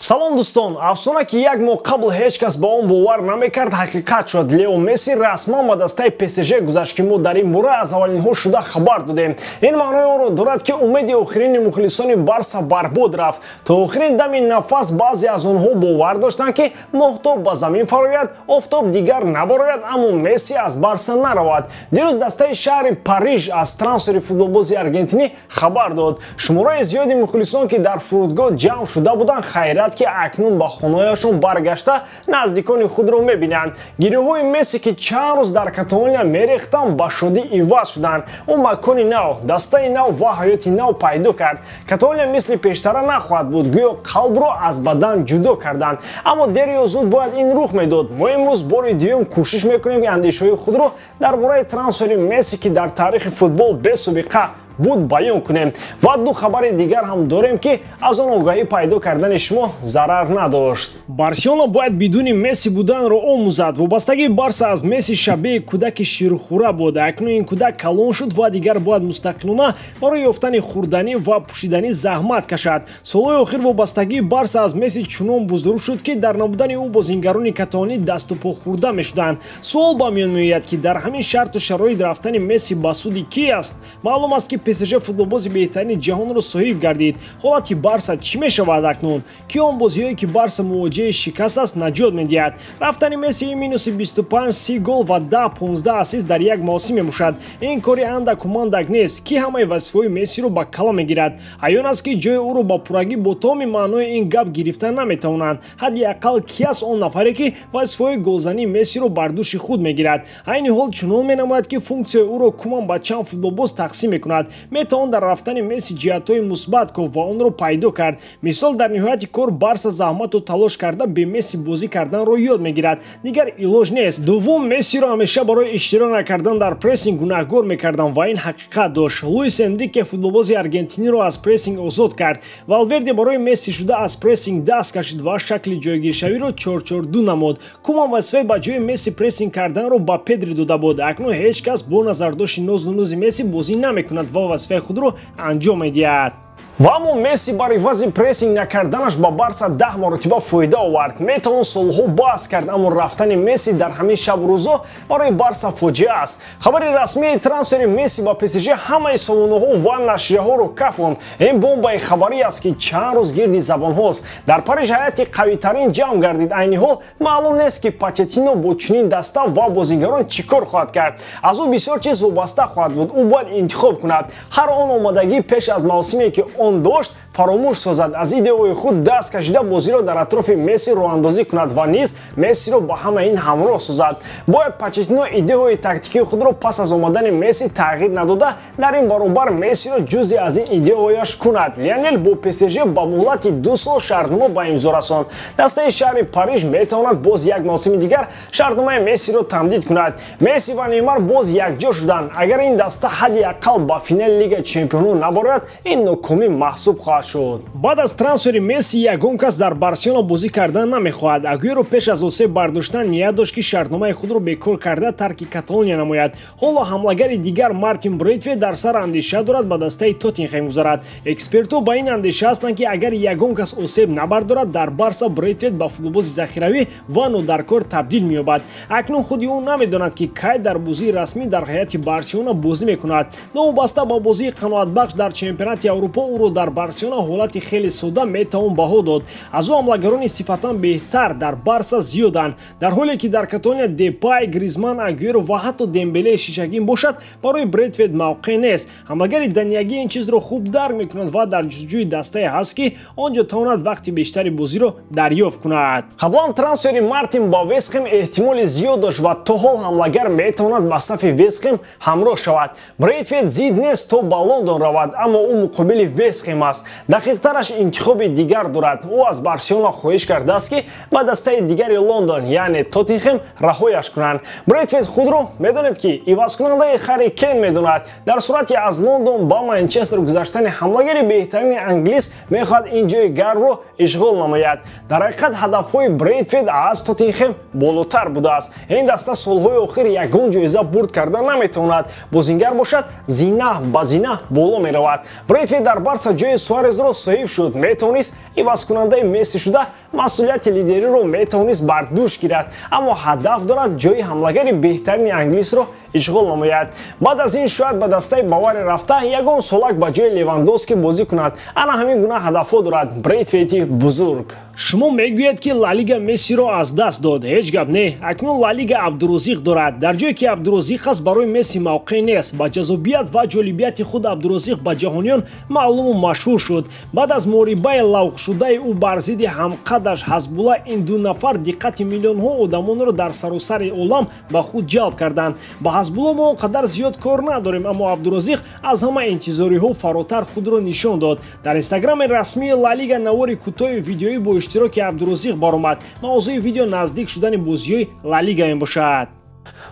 салом дӯстон, афсона ки як моҳ қабл ҳеҷ кас ба он бовар намекард ҳақиқат шуд. Лео Месси расман ба дастаи ПСЖ гузашт ки мо дар ин бора аз аввалинҳо шуда хабар додем. Ин маънои онро дорад ки умеди охирини мухлисони Барса барбод рафт. То охирин дами нафас баъзе аз онҳо бовар доштанд ки моҳтоб ба замин фарояд, офтоб дигар набарояд, аммо Месси аз Барса наравад. дирӯз дастаи шаҳри Париж аз трансфери футболбози аргентинӣ хабар дод. шумораи зиёди мухлисон ки дар фурудгоҳ ҷамъ шуда буданд хайрат ки акнун ба хонаҳояшон баргашта наздикони худро мебинанд. гирӯҳҳои Месси ки чанд рӯз дар Каталония мерехтанд ба шодӣ иваз шуданд. ӯ макони нав, дастаи нав ва ҳаёти нав пайдо кард. Каталония мисли пештара нахоҳад буд, гӯё қалбро аз бадан ҷудо карданд. аммо дер ё зуд бояд ин рух медод. мо имрӯз бори дуюм кӯшиш мекунем ки андешаҳои худро дар бораи трансфери Месси ки дар таърихи футбол бесобиқа буд баён кунем. ва ду хабари дигар ҳам дорем ки аз он огаҳӣ пайдо кардани шумо зарар надошт. Барселона бояд бидуни Месси буданро омӯзад. вобастагии Барса аз Месси шабеҳи кӯдаки ширхӯра буд. акнун ин кӯдак калон шуд ва дигар бояд мустақилона барои ёфтани хӯрданӣ ва пӯшиданӣ заҳмат кашад. солҳои охир вобастагии Барса аз Месси чунон бузург шуд ки дар набудани ӯ бозингарони каталонӣ дасту по хӯрда мешуданд. суол ба миён меояд ки дар ҳамин шарту шароит рафтани Месси ба суди ки аст? маълум аст ки ПСЖ футболбози беҳтарини ҷаҳонро соҳиб гардид. ҳолати Барса чӣ мешавад акнун? ки он бозиҳое ки Барса мувоҷиҳаи шикаст аст наҷот медиҳад? рафтани Месси минуси 25 30 гол ва 10-15 асист дар як мавсим мебошад. ин кори андаку мандак нест. ки ҳамаи вазифаҳои Мессиро ба кала мегирад? аён аст ки ҷои ӯро ба пуррагӣ бо томи маънои ин гап гирифта наметавонанд. ҳадди ақал ки аст он нафаре ки вазифаҳои голзании Мессиро бар дӯши худ мегирад? айни ҳол чунон менамояд ки функсияи ӯро куман ба чанд футболбоз тақсим мекунад. метавон дар рафтани Месси ҷиҳатҳои мусбат гуфт ва онро пайдо кард. мисол дар ниҳояти кор Барса заҳмату талош карда бе Месси бозӣ карданро ёд мегирад. дигар илоҷ нест. дуввум, Мессиро ҳамеша барои иштирок накардан дар прессинг гунаҳгор мекарданд ва ин ҳақиқат дошт. луис Энрике футболбози аргентиниро аз прессинг озод кард. валверде барои Месси шуда аз прессинг даст кашид ва шакли ҷойгиршавиро 4-4-2 намуд. куман вазифаи ба ҷои Месси прессинг карданро ба Педри дода буд. акнун ҳеҷ кас бо назардошти нозу нузи Месси бозӣ намекунад ва вазифаи худро анҷом медиҳад. ва аммо Месси бар ивази прессинг накарданаш ба Барса 10 маротиба фоида овард. метавон солҳо баҳс кард, аммо рафтани Месси дар ҳамин шабу рӯзо барои Барса фоҷиа аст. хабари расмии трансфери Месси ба ПСЖ ҳамаи сомонаҳо ва нашрияҳоро кафонд. ин бомбаи хабарӣ аст ки чанд рӯз гирди забонҳост. дар Париж ҳайати қавитарин ҷамъ гардид. айни ҳол маълум нест ки Почеттино бо чунин даста ва бозигарон чӣ кор хоҳад кард. аз ӯ бисёр чиз вобаста хоҳад буд. ӯ бояд интихоб кунад. ҳар он омадагӣ пеш аз мавсиме ки он дошт фаромӯш созад. аз идеои худ даст кашида бозиро дар атрофи Месси роҳандозӣ кунад ва низ Мессиро ба ҳама ин ҳамроҳ созад. бояд Почеттино идеои тактикии худро пас аз омадани Месси тағйир надода, дар ин баробар Мессиро ҷузъи аз ин идеояш кунад. Лионел бо ПСЖ ба муҳлати 2 сол шартнома ба имзо расонд. дастаи шаҳри Париж метавонад боз як мавсими дигар шартномаи Мессиро тамдид кунад. Месси ва Неймар боз якҷо шуданд. агар ин даста ҳадди ақал ба финали Лигаи Чемпионҳо набарояд, ин нокомӣ маҳсуб хоҳад шуд. баъд аз трансфери Месси ягон кас дар Барселона бозӣ кардан намехоҳад. агӯеро пеш аз осеб бардоштан ният дошт ки шартномаи худро бекор карда тарки Каталония намояд. ҳоло ҳамлагари дигар Мартин Брейтвейт дар сар андеша дорад ба дастаи Тоттенхем гузарад. экспертҳо ба ин андеша ҳастанд ки агар ягон кас осеб набардорад дар Барса, Брейтвейт ба футболбози захиравӣ ва нодаркор табдил меёбад. акнун худи ӯ намедонад ки кай дар бозии расмӣ дар ҳайати Барселона бозӣ мекунад. новобаста ба бозии қаноатбахш дар чемпионати Аврупо ӯро дар Барселона ҳолати хеле сода метавон баҳо дод. аз ӯ ҳамлагарони сифатан беҳтар дар Барса зиёданд. дар ҳоле ки дар Каталония Депай, Гризман, Агуэро ва ҳатто Дембеле шишагин бошад, барои Брейтвейт мавқеъ нест. ҳамлагари даниягӣ ин чизро хуб дарк мекунад ва дар ҷустуҷӯи дастае ҳаст ки он ҷо тавонад вақти бештари бозиро дарёфт кунад. қаблан трансфери Мартин ба Вестхэм эҳтимоли зиёд дошт ва то ҳол ҳамлагар метавонад ба сафи Вестхэм ҳамроҳ шавад. Брейтвейт зид нест то ба Лондон равад, аммо ӯ муқобили Вестхэм аст. дақиқтараш интихоби дигар дорад. ӯ аз Барселона хоҳиш кардааст ки ба дастаи дигари Лондон, яъне Тоттенхем раҳояш кунанд. Брейтвейт худро медонед ки ивазкунандаи Харри Кейн медонад. дар сурати аз Лондон ба Манчестер гузаштани ҳамлагари беҳтарини англис мехоҳад ин ҷои гармро ишғол намояд. дар ҳақиқат ҳадафҳои Брейтвейт аз Тоттенхем болотар будааст. ин даста солҳои охир ягон ҷоиза бурд карда наметавонад. бозингар бошад, зина ба зина боло меравад. Брейтвейт дар Барса ҷои Суарес суарезро соҳиб шуд, метавонист ивазкунандаи Месси шуда масъулияти лидериро метавонист бар дӯш гирад, аммо ҳадаф дорад ҷойи ҳамлагари беҳтарини англисро ишғол намояд. Баъд аз ин шояд ба дастаи Бавария рафта ягон солак ба ҷои Левандовски бозӣ кунад. Ана ҳамин гуна ҳадафҳо дорад Брейтвейти бузург. Шумо мегӯед ки Ла Лига Мессиро аз даст дод. Ҳеҷ гап не. Акнун Ла Лига Абдурозиқ дорад. Дар ҷое ки Абдурозиқ аст, барои Месси мавқеъ нест. Ба ҷазобият ва ҷолибияти худ Абдурозиқ ба ҷаҳониён маълуму машҳур шуд. Баъд аз морибаи лавҳшудаи ӯ бар зидди ҳамкадаш Ҳазбулла, ин ду нафар диққати миллионҳо одамонро дар саросари олам ба худ ҷалб карданд. Ба Ҳазбулла мо он қадар зиёд кор надорем, аммо Абдурозиқ аз ҳама интизориҳо фаротар худро нишон дод. Дар инстаграми расмии Ла Лига навори кӯтоҳи видеоӣ бо иштироки Абдурозиқ баромад. мавзӯи видео наздик шудани бозиҳои Ла Лига мебошад.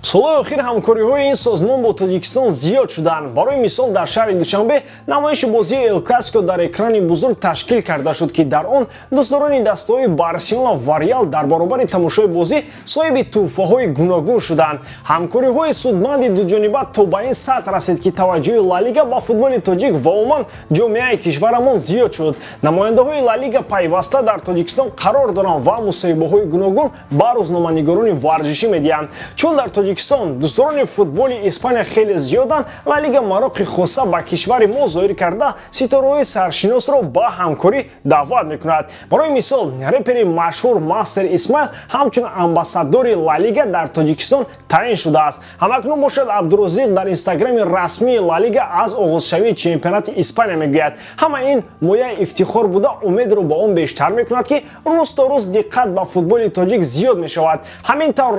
солҳои охир ҳамкориҳои ин созмон бо Тоҷикистон зиёд шуданд. Барои мисол дар шаҳри Душанбе намоиши бозии Эл Классико дар экрани бузург ташкил карда шуд, ки дар он дӯстдорони дастаҳои Барселона ва Реал дар баробари тамошои бозӣ соҳиби тӯҳфаҳои гуногун шуданд. ҳамкориҳои судманди дуҷониба то ба ин сатҳ расид, ки таваҷҷӯҳи Ла Лига ба футболи тоҷик ва умуман ҷомеаи кишварамон зиёд шуд. намояндаҳои Ла Лига пайваста дар Тоҷикистон қарор доранд ва мусоҳибаҳои гуногун ба рӯзноманигорони варзишӣ медиҳанд. чун дар Тоҷикистон дӯстдорони футболи Испания хеле зиёданд, Ла Лига мароқи хоса ба кишвари мо зоҳир карда ситораҳои саршиносро ба ҳамкорӣ даъват мекунад. барои мисол репери машҳур Мастер Исмаил ҳамчун амбассадори Ла Лига дар Тоҷикистон таъин шудааст. ҳамакнун бошад Абдурозиқ дар инстаграми расмии Ла Лига аз оғозшавии чемпионати Испания мегӯяд. ҳама ин мояи ифтихор буда умедро ба он бештар мекунад, ки рӯз то рӯз диққат ба футболи тоҷик зиёд мешавад. ҳамин тавр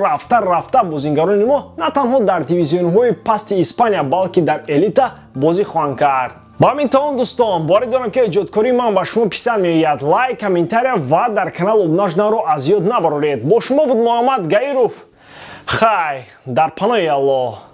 рафта бозингарони мо на танҳо дар дивизионҳои пасти Испания, балки дар элита бозӣ хоҳанд кард. ба ҳамин тавон дӯстон, боварӣ дорам ки эҷодкории ман ба шумо писанд меояд. лайк, комментария ва дар канал обнажданро аз ёд набароред. бо шумо буд Муҳаммад Гаиров. хай дар паноҳи Аллоҳ.